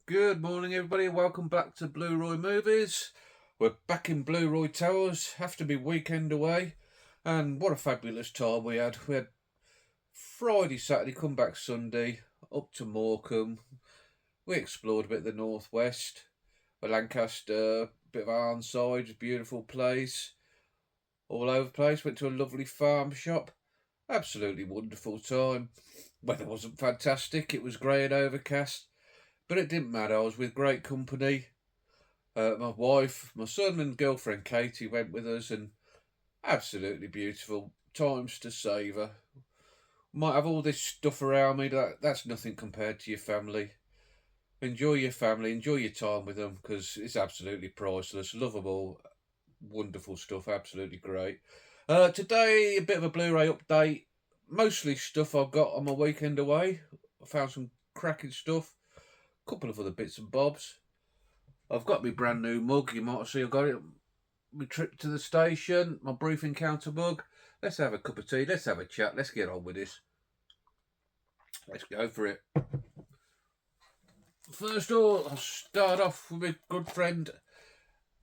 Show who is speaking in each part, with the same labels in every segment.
Speaker 1: Good morning, everybody. Welcome back to Blu-Roy Movies. We're back in Blu-Roy Towers after my weekend away, and what a fabulous time we had. We had Friday, Saturday, come back Sunday, up to Morecambe. We explored a bit of the northwest, Lancaster, bit of Arnside, beautiful place, all over the place. Went to a lovely farm shop. Absolutely wonderful time. Weather wasn't fantastic. It was grey and overcast. But it didn't matter. I was with great company. My wife, my son, and girlfriend Katie went with us, and absolutely beautiful times to savour. Might have all this stuff around me that's nothing compared to your family. Enjoy your family, enjoy your time with them because it's absolutely priceless. Love them all. Wonderful stuff, absolutely great. Today, a bit of a Blu-ray update. Mostly stuff I've got on my weekend away. I found some cracking stuff. Couple of other bits and bobs. I've got my brand new mug. You might see I've got it. My trip to the station, my brief encounter mug. Let's have a cup of tea. Let's have a chat. Let's get on with this. Let's go for it. First of all, I'll start off with my good friend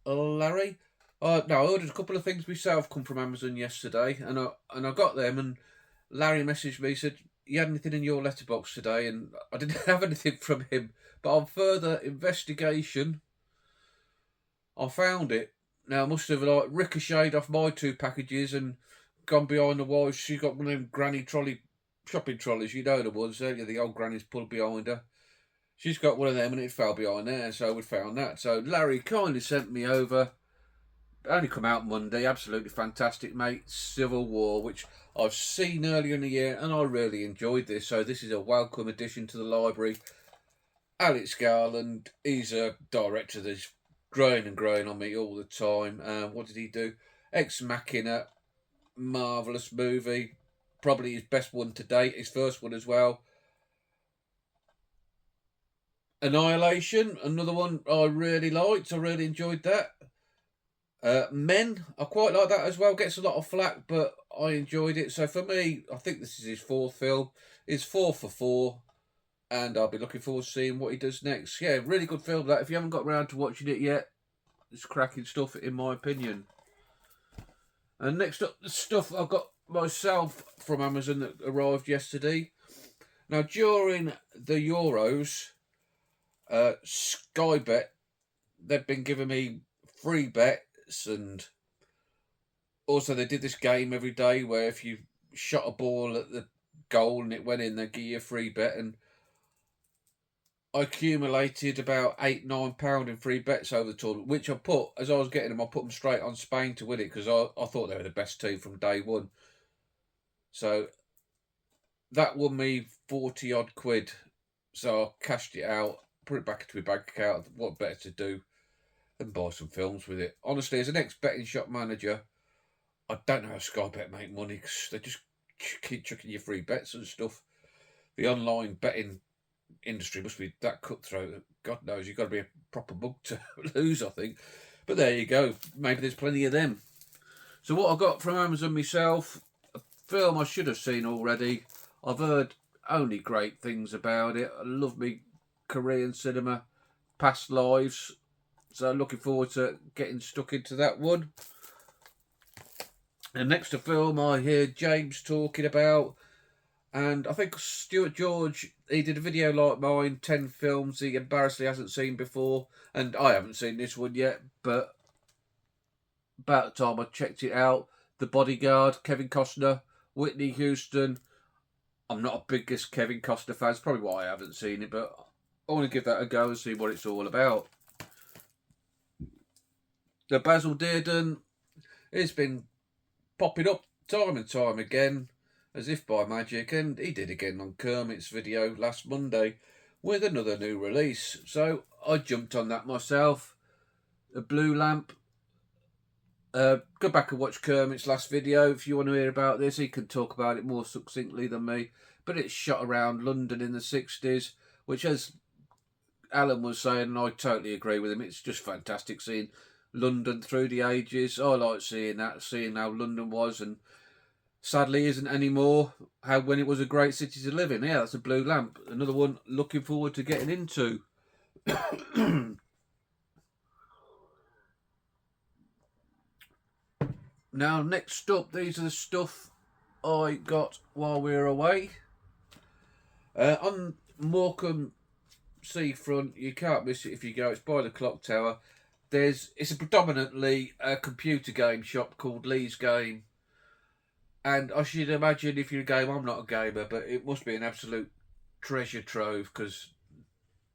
Speaker 1: Larry. I ordered a couple of things myself. Come from Amazon yesterday, and I got them. And Larry messaged me, said, "You had anything in your letterbox today?" And I didn't have anything from him. But on further investigation, I found it. Now, I must have ricocheted off my two packages and gone behind the wall. She got one of them granny shopping trolleys. You know the ones, don't you? The old grannies pull behind her. She's got one of them and it fell behind there, so we found that. So Larry kindly sent me over. Only come out Monday. Absolutely fantastic, mate. Civil War, which I've seen earlier in the year and I really enjoyed this. So this is a welcome addition to the library. Alex Garland, he's a director that's growing and growing on me all the time. What did he do? Ex Machina, marvellous movie. Probably his best one to date, his first one as well. Annihilation, another one I really liked. I really enjoyed that. Men, I quite like that as well. Gets a lot of flack, but I enjoyed it. So for me, I think this is his fourth film. It's 4 for 4. And I'll be looking forward to seeing what he does next. Yeah, really good film that. If you haven't got around to watching it yet, it's cracking stuff in my opinion. And next up, the stuff I got myself from Amazon that arrived yesterday. Now, during the Euros, Sky Bet, they've been giving me free bets, and also they did this game every day where if you shot a ball at the goal and it went in, they'd give you a free bet. And I accumulated about £8-9 in free bets over the tournament, which I put, as I was getting them, I put them straight on Spain to win it because I thought they were the best team from day one. So that won me 40 odd quid. So I cashed it out, put it back into my bank account. What better to do than buy some films with it? Honestly, as an ex-betting shop manager, I don't know how Sky Bet make money because they just keep chucking you free bets and stuff. The online betting industry must be that cutthroat. God knows, you've got to be a proper bug to lose, I think. But there you go. Maybe there's plenty of them. So what I got from Amazon myself, a film I should have seen already. I've heard only great things about it. I love me Korean cinema, past lives. So looking forward to getting stuck into that one. And next to film I hear James talking about, and I think Stuart George, he did a video like mine, 10 films he embarrassingly hasn't seen before. And I haven't seen this one yet, but about the time I checked it out. The Bodyguard, Kevin Costner, Whitney Houston. I'm not a biggest Kevin Costner fan. It's probably why I haven't seen it, but I want to give that a go and see what it's all about. The Basil Dearden, it's been popping up time and time again, as if by magic, and he did again on Kermit's video last Monday with another new release. So I jumped on that myself. A Blue Lamp. Go back and watch Kermit's last video if you want to hear about this. He can talk about it more succinctly than me. But it's shot around London in the 60s, which, as Alan was saying, and I totally agree with him, it's just fantastic seeing London through the ages. I like seeing that, seeing how London was, and sadly isn't anymore, how when it was a great city to live in. Yeah, that's a Blue Lamp. Another one looking forward to getting into. Now, next up, these are the stuff I got while we were away. On Morecambe seafront, you can't miss it if you go. It's by the clock tower. It's a predominantly a computer game shop called Lee's Game, and I should imagine if you're a gamer, I'm not a gamer, but it must be an absolute treasure trove, because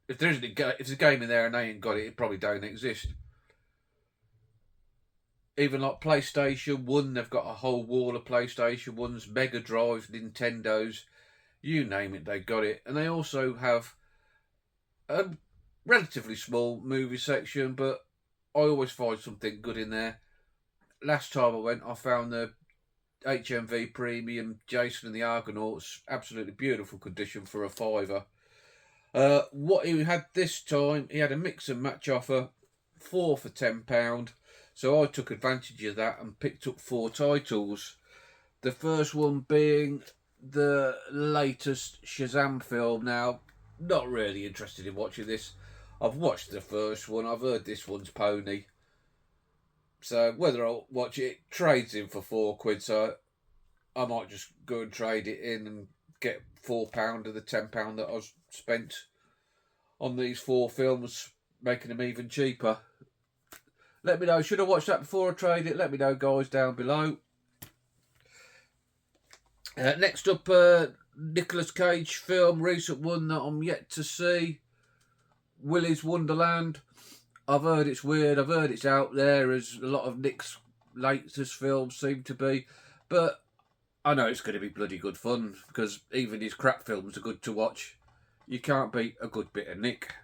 Speaker 1: if there isn't if there's a game in there and they ain't got it, it probably don't exist. Even like PlayStation 1, they've got a whole wall of PlayStation 1s, Mega Drive, Nintendos, you name it, they got it. And they also have a relatively small movie section, but I always find something good in there. Last time I went, I found the HMV Premium Jason and the Argonauts, absolutely beautiful condition for a £5. What he had this time, he had a mix and match offer, 4 for £10. So I took advantage of that and picked up 4 titles. The first one being the latest Shazam film. Now, not really interested in watching this. I've watched the first one. I've heard this one's pony. So whether I'll watch it, trades in for £4, so I might just go and trade it in and get £4 of the £10 that I've spent on these 4 films, making them even cheaper. Let me know, should I watch that before I trade it? Let me know, guys, down below. Next up, Nicolas Cage film, recent one that I'm yet to see. Willy's Wonderland. I've heard it's weird, I've heard it's out there, as a lot of Nick's latest films seem to be. But I know it's going to be bloody good fun, because even his crap films are good to watch. You can't beat a good bit of Nick.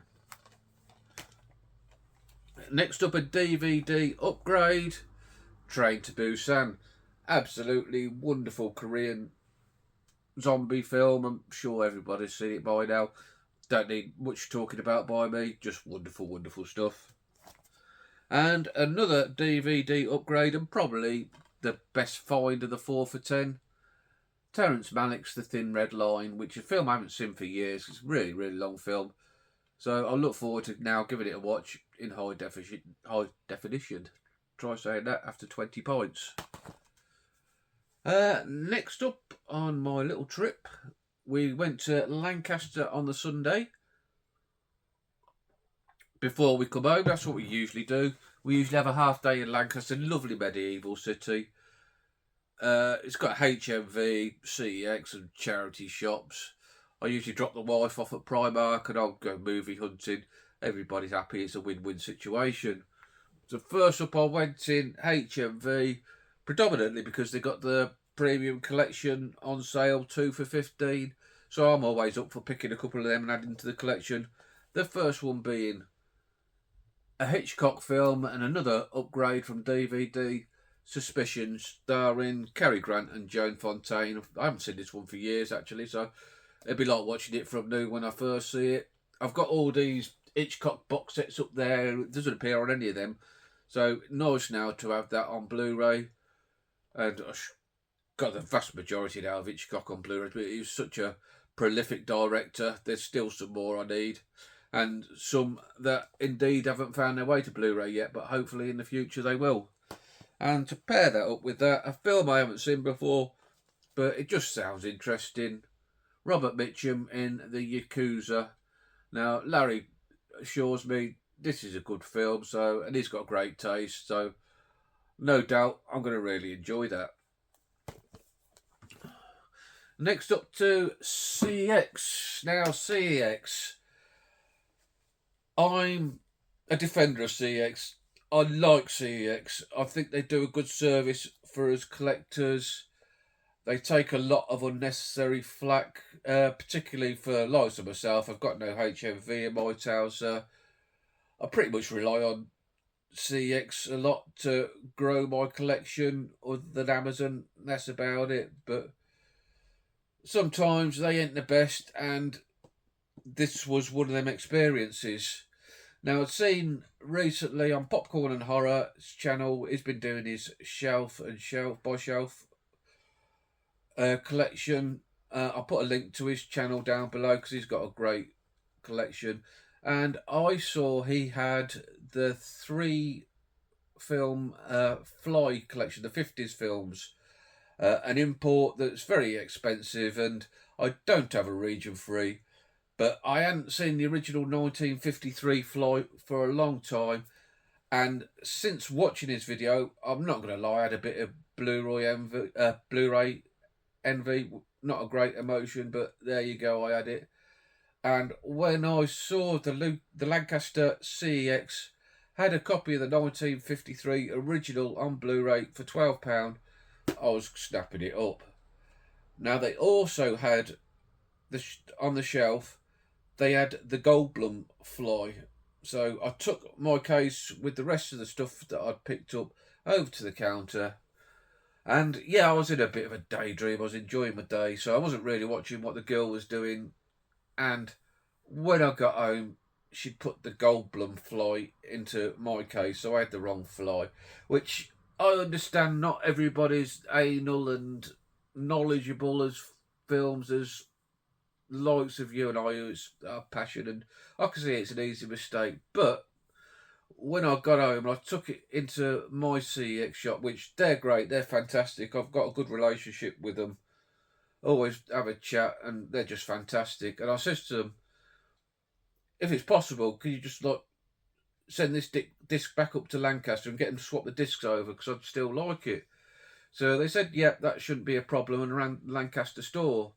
Speaker 1: Next up, a DVD upgrade, Train to Busan. Absolutely wonderful Korean zombie film. I'm sure everybody's seen it by now. Don't need much talking about by me. Just wonderful, wonderful stuff. And another DVD upgrade, and probably the best find of the 4 for 10. Terrence Malick's The Thin Red Line, which is a film I haven't seen for years. It's a really, really long film. So I look forward to now giving it a watch in high definition. Try saying that after 20 pints. Next up on my little trip, we went to Lancaster on the Sunday. Before we come home, that's what we usually do. We usually have a half day in Lancaster, lovely medieval city. It's got HMV, CEX and charity shops. I usually drop the wife off at Primark and I'll go movie hunting. Everybody's happy, it's a win-win situation. So first up, I went in HMV, predominantly because they got the premium collection on sale, 2 for £15. So I'm always up for picking a couple of them and adding to the collection. The first one being a Hitchcock film and another upgrade from DVD, Suspicion, starring Cary Grant and Joan Fontaine. I haven't seen this one for years, actually, so it'd be like watching it from new when I first see it. I've got all these Hitchcock box sets up there. It doesn't appear on any of them. So nice now to have that on Blu-ray. And I got the vast majority now of Hitchcock on Blu-ray. But he was such a prolific director. There's still some more I need. And some that indeed haven't found their way to Blu-ray yet, but hopefully in the future they will. And to pair that up with that, a film I haven't seen before, but it just sounds interesting. Robert Mitchum in the Yakuza. Now, Larry assures me this is a good film, and he's got great taste, so no doubt I'm going to really enjoy that. Next up to CEX. Now, CEX. I'm a defender of CEX. I like CEX. I think they do a good service for us collectors. They take a lot of unnecessary flack, particularly for likes of myself. I've got no HMV in my town, so I pretty much rely on CEX a lot to grow my collection, other than Amazon. That's about it. But sometimes they ain't the best, and this was one of them experiences. Now, I've seen recently on Popcorn and Horror's channel, he's been doing his shelf by shelf collection. I'll put a link to his channel down below because he's got a great collection. and I saw he had the 3-film Fly collection, the 50s films, an import that's very expensive, and I don't have a region free. But I hadn't seen the original 1953 Fly for a long time, and since watching his video, I'm not going to lie, I had a bit of Blu-ray envy. Not a great emotion, but there you go, I had it. And when I saw the Lancaster CEX had a copy of the 1953 original on Blu-ray for £12, I was snapping it up. Now they also had on the shelf, they had the Goldblum Fly. So I took my case with the rest of the stuff that I'd picked up over to the counter. And yeah, I was in a bit of a daydream. I was enjoying my day, so I wasn't really watching what the girl was doing. And when I got home, she'd put the Goldblum Fly into my case, so I had the wrong fly. Which I understand not everybody's anal and knowledgeable as films as likes of you and I who's our passion, and I can see it's an easy mistake. But when I got home, I took it into my CEX shop, which they're great, they're fantastic. I've got a good relationship with them. Always have a chat, and they're just fantastic. And I says to them, if it's possible, can you just send this disc back up to Lancaster and get them to swap the discs over, because I'd still like it. So they said, yeah, that shouldn't be a problem, and around Lancaster store.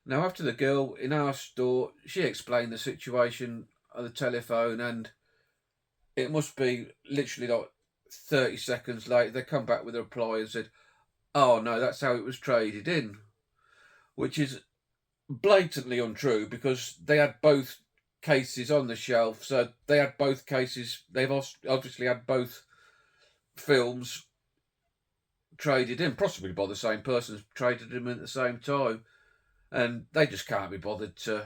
Speaker 1: Now, after the girl in our store, she explained the situation on the telephone, and it must be literally like 30 seconds later, they come back with a reply and said, oh no, that's how it was traded in. Which is blatantly untrue, because they had both cases on the shelf, so they had both cases. They've obviously had both films traded in, possibly by the same person, traded them at the same time, and they just can't be bothered to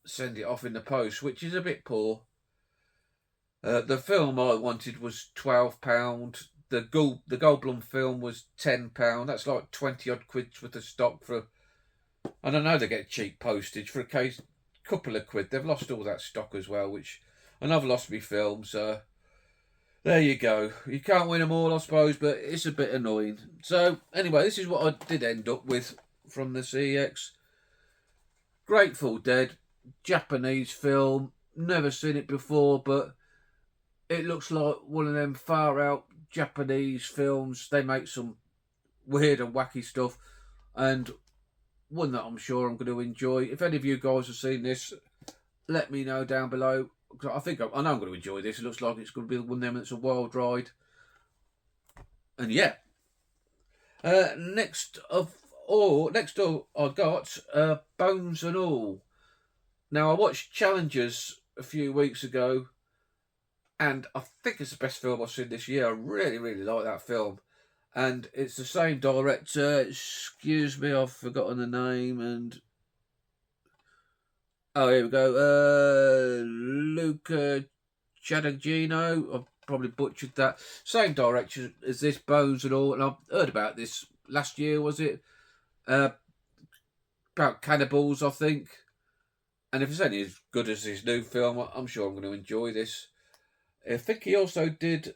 Speaker 1: send it off in the post, which is a bit poor. The film I wanted was £12. The Goldblum film was £10. That's like 20 odd quid's worth of stock for. And I know they get cheap postage for a couple of quid. They've lost all that stock as well, which, and I've lost my films. There you go. You can't win them all, I suppose, but it's a bit annoying. So anyway, this is what I did end up with from the CEX. Grateful Dead, Japanese film. Never seen it before, but it looks like one of them far out Japanese films. They make some weird and wacky stuff, and one that I'm sure I'm going to enjoy. If any of you guys have seen this, let me know down below. I know I'm going to enjoy this. It looks like it's going to be one of them that's a wild ride. And yeah. Next up I got Bones and All. Now, I watched Challengers a few weeks ago, and I think it's the best film I've seen this year. I really, really like that film. And it's the same director. Excuse me, I've forgotten the name. And oh, here we go. Luca Guadagnino. I've probably butchered that. Same director as this, Bones and All. And I've heard about this last year, was it? About cannibals, I think. And if it's any as good as his new film, I'm sure I'm going to enjoy this. I think he also did.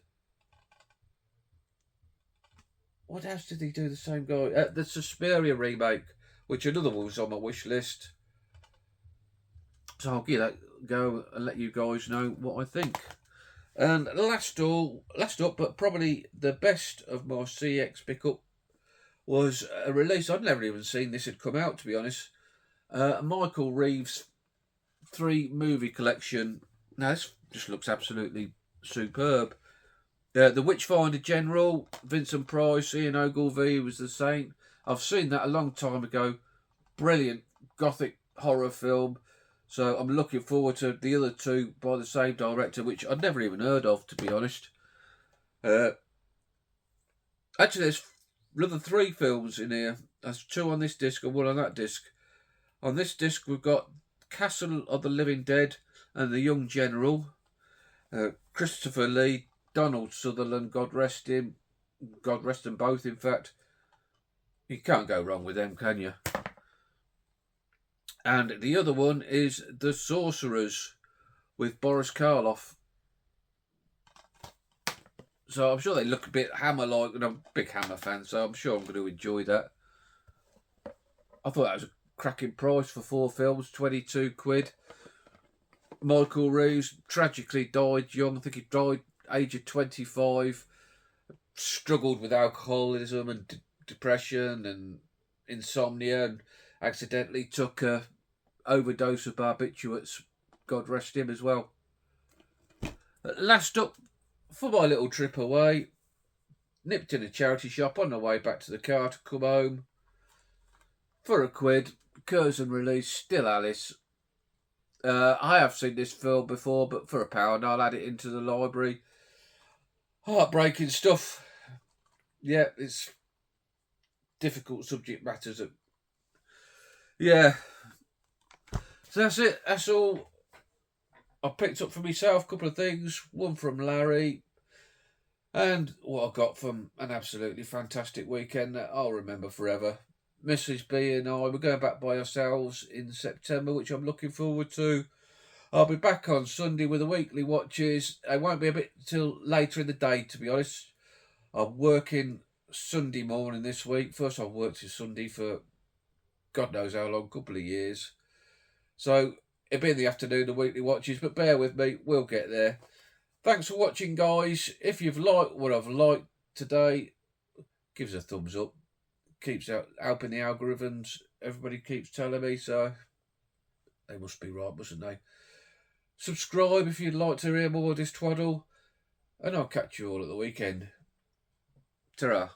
Speaker 1: What else did he do? The same guy. The Suspiria remake, which another one was on my wish list. So I'll give that a go and let you guys know what I think. And last up, but probably the best of my CEX pickup, was a release I'd never even seen this had come out, to be honest. Michael Reeves' 3 movie collection. Now this just looks absolutely superb. The Witchfinder General, Vincent Price, Ian Ogilvy was the Saint. I've seen that a long time ago. Brilliant gothic horror film. So I'm looking forward to the other 2 by the same director, which I'd never even heard of, to be honest. Actually, there's another 3 films in here. There's 2 on this disc and 1 on that disc. On this disc, we've got Castle of the Living Dead and The Young General. Christopher Lee, Donald Sutherland, God rest him. God rest them both, in fact. You can't go wrong with them, can you? And the other one is The Sorcerers, with Boris Karloff. So I'm sure they look a bit Hammer-like, and I'm a big Hammer fan, so I'm sure I'm going to enjoy that. I thought that was a cracking price for 4 films, 22 quid. Michael Reeves tragically died young. I think he died age of 25. Struggled with alcoholism and depression and insomnia, and accidentally took a overdose of barbiturates. God rest him as well. Last up, for my little trip away, nipped in a charity shop on the way back to the car to come home. For £1, Curzon release, Still Alice. I have seen this film before, but for £1 I'll add it into the library. Heartbreaking stuff. Yeah, it's difficult subject matters. Yeah. So that's it. That's all I picked up for myself. A couple of things. One from Larry. And what I got from an absolutely fantastic weekend that I'll remember forever. Mrs. B and I, we're going back by ourselves in September, which I'm looking forward to. I'll be back on Sunday with the weekly watches. It won't be a bit till later in the day, to be honest. I'm working Sunday morning this week. First I've worked till Sunday for God knows how long, couple of years. So it'll be in the afternoon, the weekly watches, but bear with me, we'll get there. Thanks for watching, guys. If you've liked what I've liked today, give us a thumbs up. Keeps helping the algorithms. Everybody keeps telling me, so they must be right, mustn't they? Subscribe if you'd like to hear more of this twaddle, and I'll catch you all at the weekend. Ta-ra.